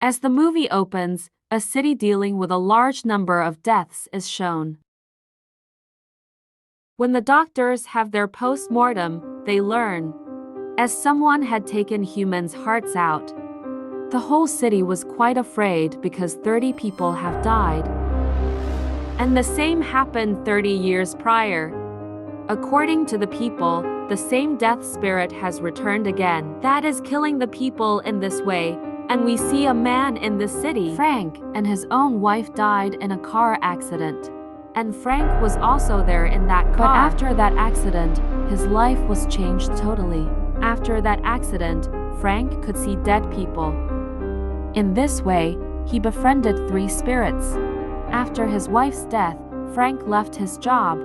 As the movie opens, a city dealing with a large number of deaths is shown. When the doctors have their post-mortem, they learn, as someone had taken humans' hearts out. The whole city was quite afraid because 30 people have died. And the same happened 30 years prior. According to the people, the same death spirit has returned again. That is killing the people in this way, and we see a man in the city, Frank, and his own wife died in a car accident. And Frank was also there in that car. But after that accident, his life was changed totally. After that accident, Frank could see dead people. In this way, he befriended 3 spirits. After his wife's death, Frank left his job.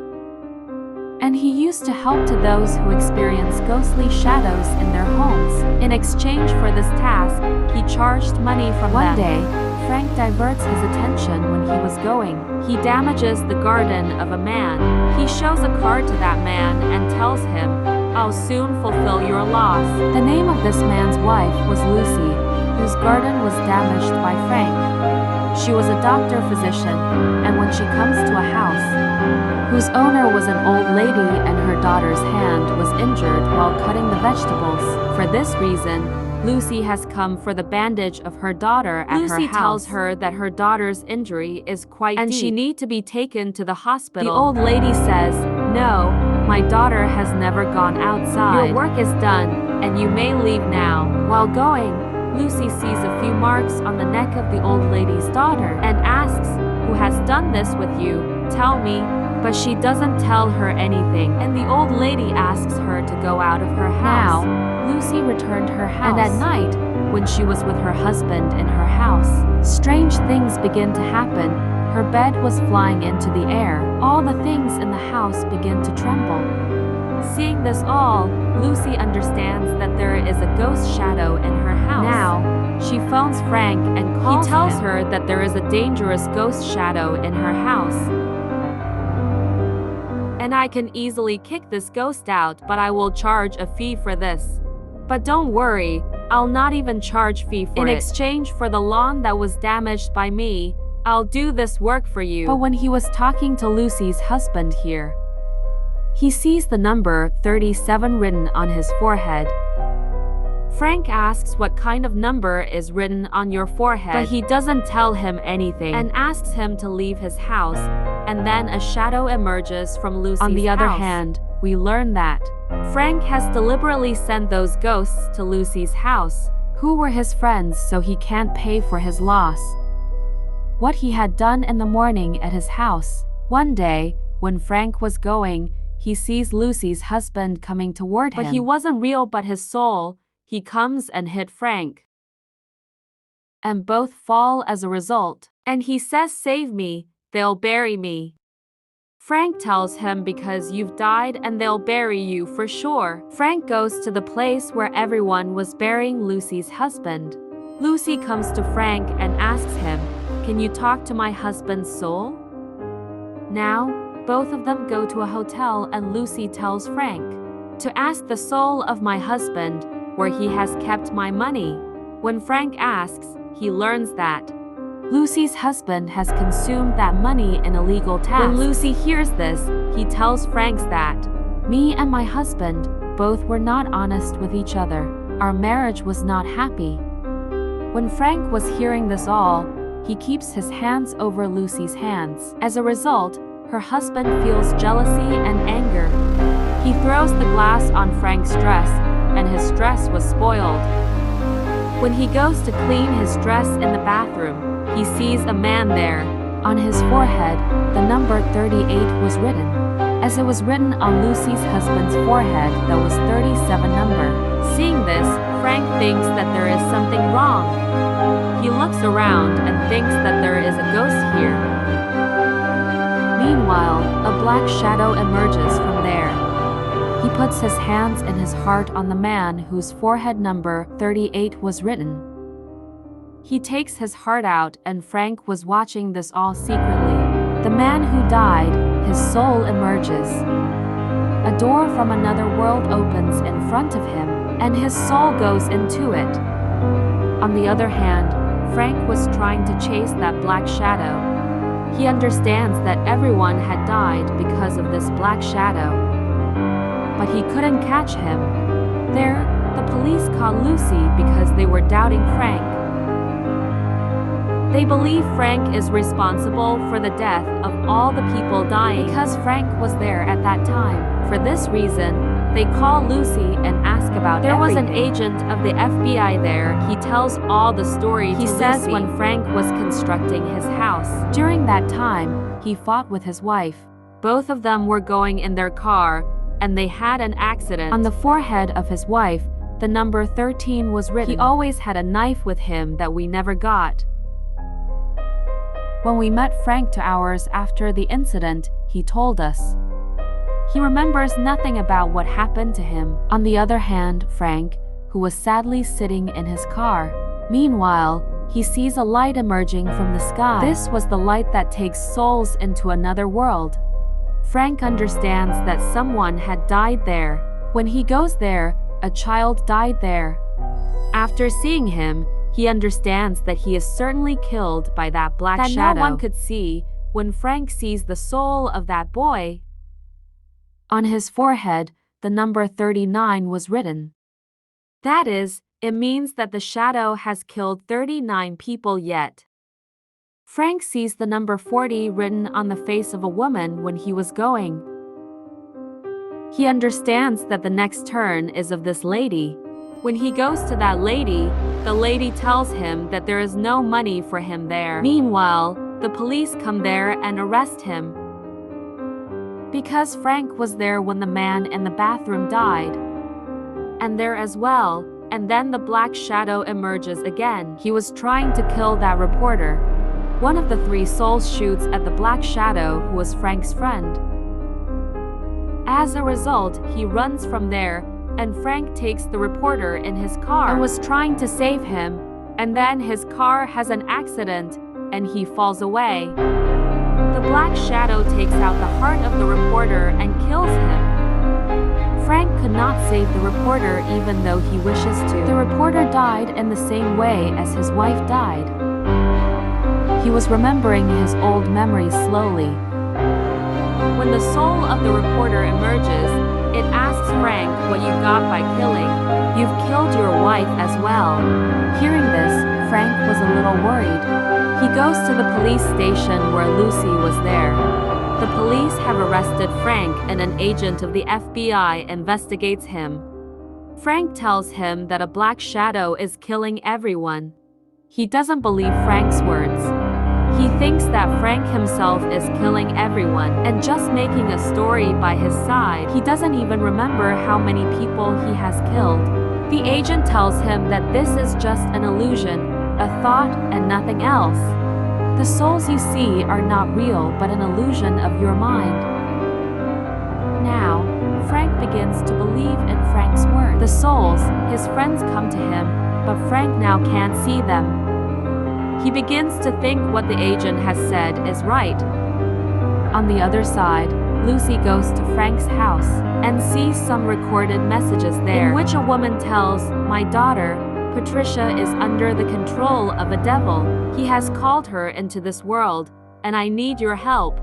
And he used to help to those who experience ghostly shadows in their homes. In exchange for this task, he charged money from them. One day, Frank diverts his attention when he was going. He damages the garden of a man. He shows a card to that man and tells him, "I'll soon fulfill your loss." The name of this man's wife was Lucy, whose garden was damaged by Frank. She was a doctor-physician, and when she comes to a house, whose owner was an old lady and her daughter's hand was injured while cutting the vegetables. For this reason, Lucy has come for the bandage of her daughter at her house. Lucy tells her that her daughter's injury is quite deep and she needs to be taken to the hospital. The old lady says, "No, my daughter has never gone outside. Your work is done, and you may leave now." While going, Lucy sees a few marks on the neck of the old lady's daughter and asks, "Who has done this with you? Tell me." But she doesn't tell her anything, and the old lady asks her to go out of her house. Now, Lucy returned her house, and at night, when she was with her husband in her house, strange things begin to happen. Her bed was flying into the air. All the things in the house begin to tremble. Seeing this all, Lucy understands that there is a ghost shadow in her house. Now, she phones Frank and calls him. He tells her that there is a dangerous ghost shadow in her house. "And I can easily kick this ghost out, but I will charge a fee for this. But don't worry, I'll not even charge fee for it. In exchange for the lawn that was damaged by me, I'll do this work for you." But when he was talking to Lucy's husband here, he sees the number 37 written on his forehead. Frank asks what kind of number is written on your forehead, but he doesn't tell him anything and asks him to leave his house, and then a shadow emerges from Lucy's house. On the other hand, we learn that Frank has deliberately sent those ghosts to Lucy's house, who were his friends, so he can't pay for his loss. What he had done in the morning at his house. One day, when Frank was going, he sees Lucy's husband coming toward him. But he wasn't real but his soul. He comes and hit Frank. And both fall as a result. And he says, "Save me, they'll bury me." Frank tells him, "Because you've died and they'll bury you for sure." Frank goes to the place where everyone was burying Lucy's husband. Lucy comes to Frank and asks him, "Can you talk to my husband's soul?" Now, both of them go to a hotel and Lucy tells Frank to ask the soul of my husband where he has kept my money. When Frank asks, he learns that Lucy's husband has consumed that money in illegal tasks. When Lucy hears this, he tells Frank that me and my husband both were not honest with each other. Our marriage was not happy. When Frank was hearing this all, he keeps his hands over Lucy's hands. As a result, her husband feels jealousy and anger. He throws the glass on Frank's dress, and his dress was spoiled. When he goes to clean his dress in the bathroom, he sees a man there. On his forehead, the number 38 was written. As it was written on Lucy's husband's forehead, that was 37 number. Seeing this, Frank thinks that there is something wrong. He looks around and thinks that there is a ghost here. Meanwhile, a black shadow emerges from there. He puts his hands in his heart on the man whose forehead number 38 was written. He takes his heart out, and Frank was watching this all secretly. The man who died, his soul emerges. A door from another world opens in front of him, and his soul goes into it. On the other hand, Frank was trying to chase that black shadow. He understands that everyone had died because of this black shadow. But he couldn't catch him. There, the police caught Lucy because they were doubting Frank. They believe Frank is responsible for the death of all the people dying because Frank was there at that time. For this reason, they call Lucy and ask about everything. There was an agent of the FBI there. He tells all the story. He says when Frank was constructing his house. During that time, he fought with his wife. Both of them were going in their car, and they had an accident. On the forehead of his wife, the number 13 was written. He always had a knife with him that we never got. When we met Frank 2 hours after the incident, he told us he remembers nothing about what happened to him. On the other hand, Frank, who was sadly sitting in his car. Meanwhile, he sees a light emerging from the sky. This was the light that takes souls into another world. Frank understands that someone had died there. When he goes there, a child died there. After seeing him, he understands that he is certainly killed by that black shadow. That no one could see when Frank sees the soul of that boy. On his forehead, the number 39 was written. That is, it means that the shadow has killed 39 people yet. Frank sees the number 40 written on the face of a woman when he was going. He understands that the next turn is of this lady. When he goes to that lady, the lady tells him that there is no money for him there. Meanwhile, the police come there and arrest him. Because Frank was there when the man in the bathroom died. And there as well, and then the black shadow emerges again. He was trying to kill that reporter. One of the 3 souls shoots at the black shadow who was Frank's friend. As a result, he runs from there, and Frank takes the reporter in his car and was trying to save him, and then his car has an accident, and he falls away. The black shadow takes out the heart of the reporter and kills him. Frank could not save the reporter even though he wishes to. The reporter died in the same way as his wife died. He was remembering his old memories slowly. When the soul of the reporter emerges, it asks Frank what you got by killing. You've killed your wife as well. Hearing this, Frank was a little worried. He goes to the police station where Lucy was there. The police have arrested Frank and an agent of the FBI investigates him. Frank tells him that a black shadow is killing everyone. He doesn't believe Frank's words. He thinks that Frank himself is killing everyone and just making a story by his side. He doesn't even remember how many people he has killed. The agent tells him that this is just an illusion, a thought, and nothing else. The souls you see are not real but an illusion of your mind. Now, Frank begins to believe in Frank's words. The souls, his friends, come to him, but Frank now can't see them. He begins to think what the agent has said is right. On the other side, Lucy goes to Frank's house and sees some recorded messages there in which a woman tells, "My daughter, Patricia is under the control of a devil. He has called her into this world, and I need your help."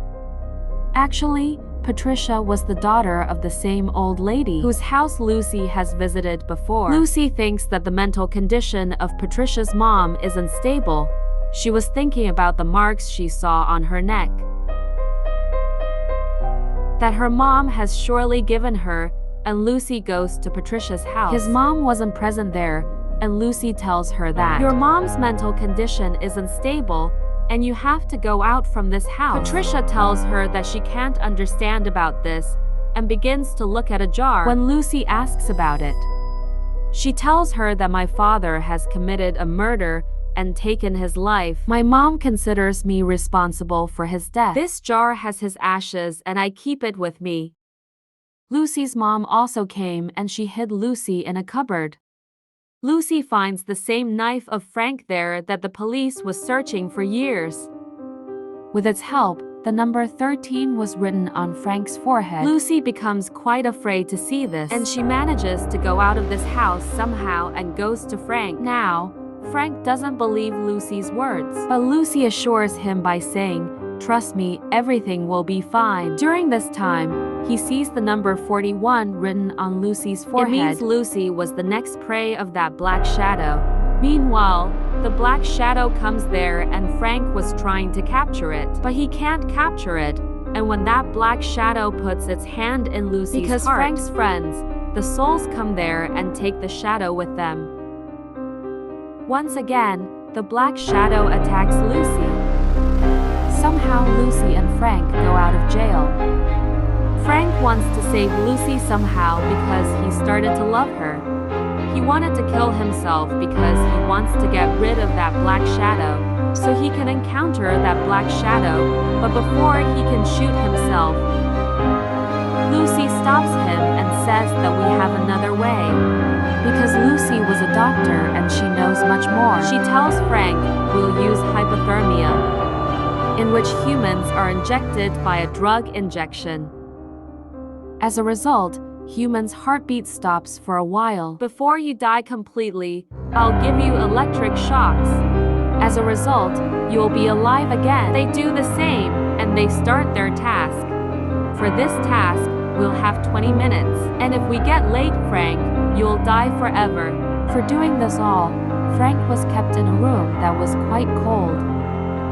Actually, Patricia was the daughter of the same old lady whose house Lucy has visited before. Lucy thinks that the mental condition of Patricia's mom is unstable. She was thinking about the marks she saw on her neck. That her mom has surely given her, and Lucy goes to Patricia's house. His mom wasn't present there, and Lucy tells her that your mom's mental condition is unstable, and you have to go out from this house. Patricia tells her that she can't understand about this, and begins to look at a jar when Lucy asks about it. She tells her that my father has committed a murder and taken his life. My mom considers me responsible for his death. This jar has his ashes and I keep it with me. Lucy's mom also came and she hid Lucy in a cupboard. Lucy finds the same knife of Frank there that the police was searching for years. With its help, the number 13 was written on Frank's forehead. Lucy becomes quite afraid to see this, and she manages to go out of this house somehow and goes to Frank. Now, Frank doesn't believe Lucy's words, but Lucy assures him by saying, "Trust me, everything will be fine." During this time, he sees the number 41 written on Lucy's forehead. It means Lucy was the next prey of that black shadow. Meanwhile, the black shadow comes there and Frank was trying to capture it, but he can't capture it. And when that black shadow puts its hand in Lucy's heart, because Frank's friends, the souls come there and take the shadow with them. Once again, the black shadow attacks Lucy. Somehow Lucy and Frank go out of jail. Frank wants to save Lucy somehow because he started to love her. He wanted to kill himself because he wants to get rid of that black shadow, so he can encounter that black shadow, but before he can shoot himself, Lucy stops him and says that we have another way. Because Lucy was a doctor and she knows much more. She tells Frank we'll use hypothermia, in which humans are injected by a drug injection. As a result, humans' heartbeat stops for a while. Before you die completely, I'll give you electric shocks. As a result, you'll be alive again. They do the same, and they start their task. For this task, we'll have 20 minutes. And if we get late, Frank, you'll die forever. For doing this all, Frank was kept in a room that was quite cold.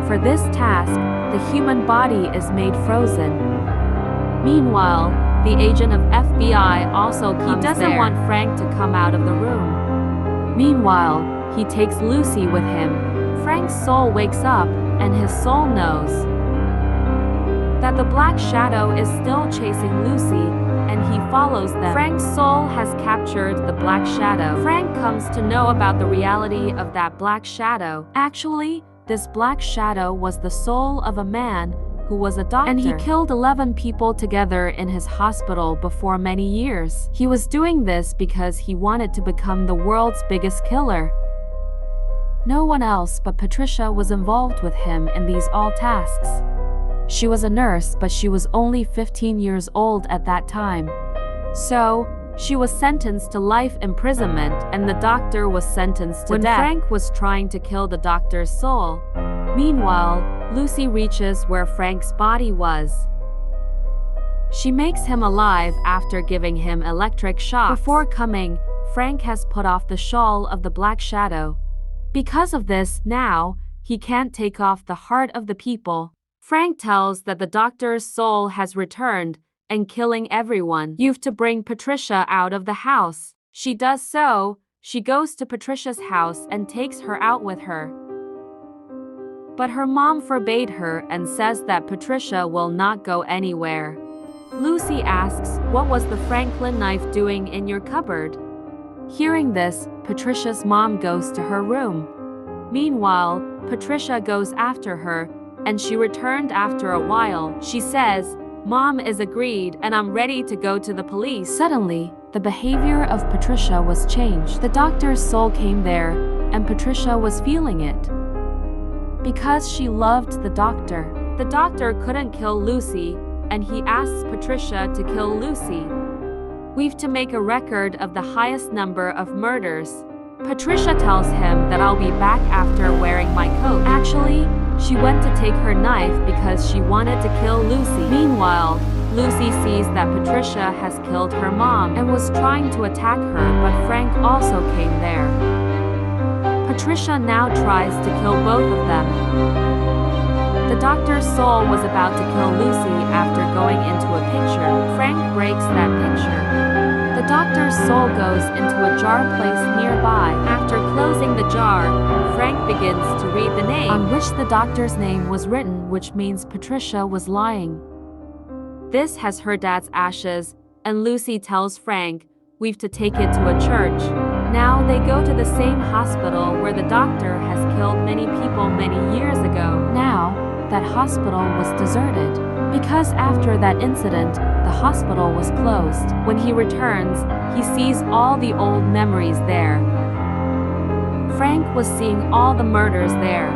For this task, the human body is made frozen. Meanwhile, the agent of FBI also comes there. He doesn't want Frank to come out of the room. Meanwhile, he takes Lucy with him. Frank's soul wakes up, and his soul knows that the black shadow is still chasing Lucy, and he follows them. Frank's soul has captured the black shadow. Frank comes to know about the reality of that black shadow. Actually, this black shadow was the soul of a man who was a doctor, and he killed 11 people together in his hospital before many years. He was doing this because he wanted to become the world's biggest killer. No one else but Patricia was involved with him in these all tasks. She was a nurse, but she was only 15 years old at that time. So, she was sentenced to life imprisonment, and the doctor was sentenced to death. When Frank was trying to kill the doctor's soul, meanwhile, Lucy reaches where Frank's body was. She makes him alive after giving him electric shocks. Before coming, Frank has put off the shawl of the black shadow. Because of this, now, he can't take off the heart of the people. Frank tells that the doctor's soul has returned and killing everyone. You've to bring Patricia out of the house. She does so. She goes to Patricia's house and takes her out with her. But her mom forbade her and says that Patricia will not go anywhere. Lucy asks, "What was the Franklin knife doing in your cupboard?" Hearing this, Patricia's mom goes to her room. Meanwhile, Patricia goes after her, and she returned after a while. She says, "Mom is agreed and I'm ready to go to the police." Suddenly, the behavior of Patricia was changed. The doctor's soul came there, and Patricia was feeling it. Because she loved the doctor couldn't kill Lucy, and he asks Patricia to kill Lucy. We've to make a record of the highest number of murders. Patricia tells him that I'll be back after wearing my coat. Actually, she went to take her knife because she wanted to kill Lucy. Meanwhile, Lucy sees that Patricia has killed her mom and was trying to attack her, but Frank also came there. Patricia now tries to kill both of them. The doctor's soul was about to kill Lucy after going into a picture. Frank breaks that picture. The doctor's soul goes into a jar placed nearby. After closing the jar, Frank begins to read the name on which the doctor's name was written, which means Patricia was lying. This has her dad's ashes, and Lucy tells Frank, "We've to take it to a church." Now they go to the same hospital where the doctor has killed many people many years ago. Now, that hospital was deserted, because after that incident, the hospital was closed. When he returns, he sees all the old memories there. Frank was seeing all the murders there,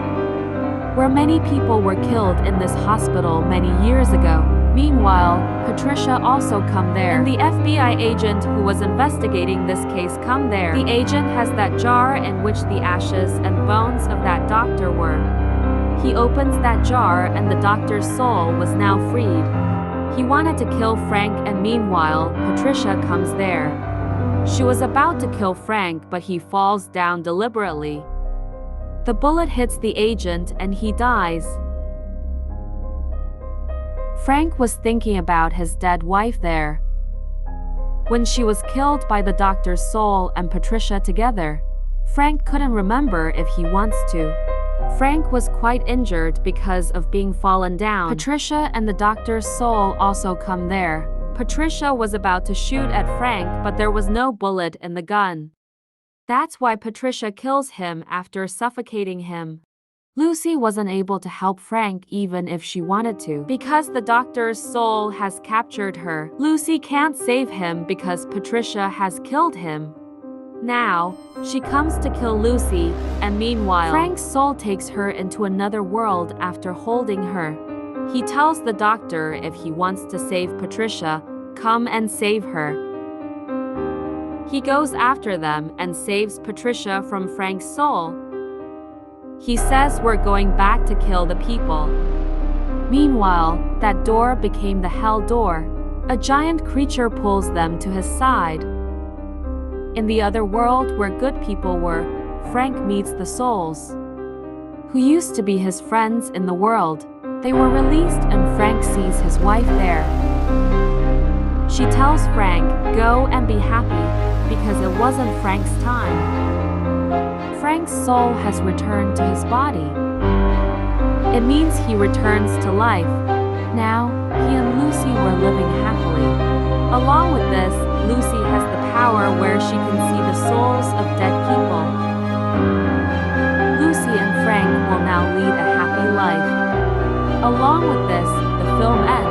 where many people were killed in this hospital many years ago. Meanwhile, Patricia also come there, and the FBI agent who was investigating this case come there. The agent has that jar in which the ashes and bones of that doctor were. He opens that jar and the doctor's soul was now freed. He wanted to kill Frank, and meanwhile, Patricia comes there. She was about to kill Frank, but he falls down deliberately. The bullet hits the agent and he dies. Frank was thinking about his dead wife there. When she was killed by the doctor's soul and Patricia together, Frank couldn't remember if he wants to. Frank was quite injured because of being fallen down. Patricia and the doctor's soul also come there. Patricia was about to shoot at Frank, but there was no bullet in the gun. That's why Patricia kills him after suffocating him. Lucy wasn't able to help Frank even if she wanted to. Because the doctor's soul has captured her, Lucy can't save him because Patricia has killed him. Now, she comes to kill Lucy, and meanwhile, Frank's soul takes her into another world after holding her. He tells the doctor if he wants to save Patricia, come and save her. He goes after them and saves Patricia from Frank's soul. He says we're going back to kill the people. Meanwhile, that door became the hell door. A giant creature pulls them to his side. In the other world where good people were, Frank meets the souls, who used to be his friends in the world. They were released and Frank sees his wife there. She tells Frank, go and be happy, because it wasn't Frank's time. Frank's soul has returned to his body. It means he returns to life. Now, he and Lucy were living happily. Along with this, Lucy has the power where she can see the souls of dead people. Lucy and Frank will now lead a happy life. Along with this, the film ends.